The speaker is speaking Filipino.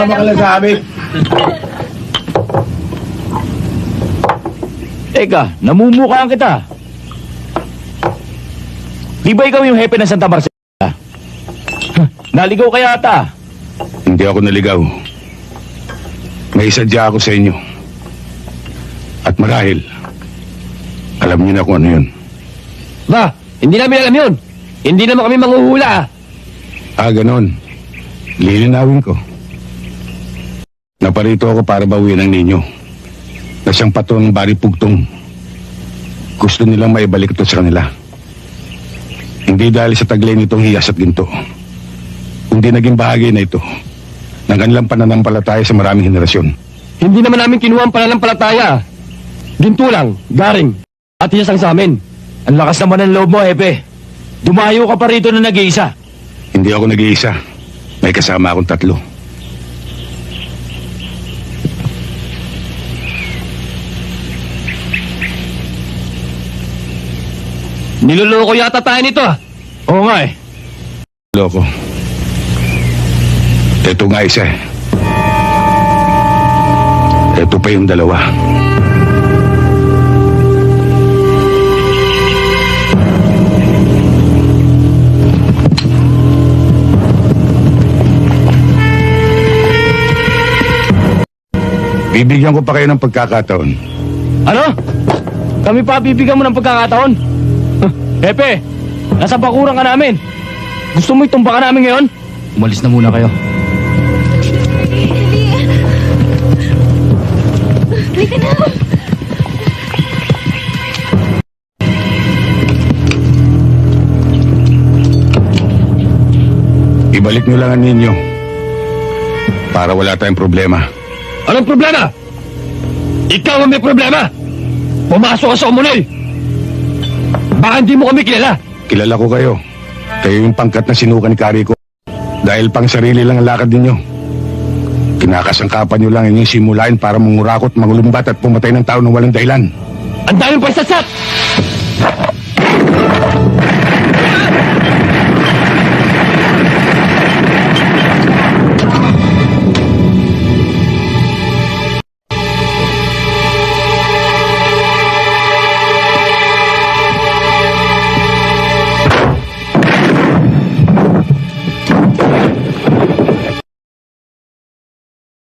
Sumama ka lang sa amin. Teka, namumukhaan kita. Di ba ikaw yung hepe ng Santa Marcela? Naligaw ka yata. Hindi ako naligaw. May isadya ako sa inyo. At marahil, alam niyo na kung ano yun. Ba, hindi namin alam yun. Hindi naman kami manghuhula. Ganon. Lilinawin ko. Naparito ako para bawiin ang ninyo. Na siyang patron ng Bari Pugtong. Gusto nilang maibalik ito sa kanila. Hindi dahil sa taglay nitong hiyas at ginto. Kundi naging bahagi na ito ng kanilang pananampalataya sa maraming henerasyon. Hindi naman namin kinuha ang pananampalataya. Ginto lang, garing. At hiyas ang sa amin. Ang lakas naman ng loob mo, hepe. Dumayo ka pa rito na nag-iisa. Hindi ako nag-iisa. May kasama akong 3. Niloloko yata tayo nito ah. Oo nga eh. Loko. Ito nga isa eh. Ito pa yung 2. Bibigyan ko pa kayo ng pagkakataon. Ano? Kami pa bibigyan mo ng pagkakataon? Hepe, nasa bakuran ka namin. Gusto mo itumba ka namin ngayon? Umalis na muna kayo. Halika na. Ibalik nyo lang ang ninyo para wala tayong problema. Anong problema? Ikaw ang may problema. Pumasok ka sa umunoy. Baka hindi mo kami kilala. Kilala ko kayo. Kayo yung pangkat na sinuka ni Kari ko. Dahil pang sarili lang ang lakad ninyo. Kinakasangkapan nyo lang inyong simulain para mangurakot, mangulumbat at pumatay ng tao ng walang dahilan. Ang daming pagsasat!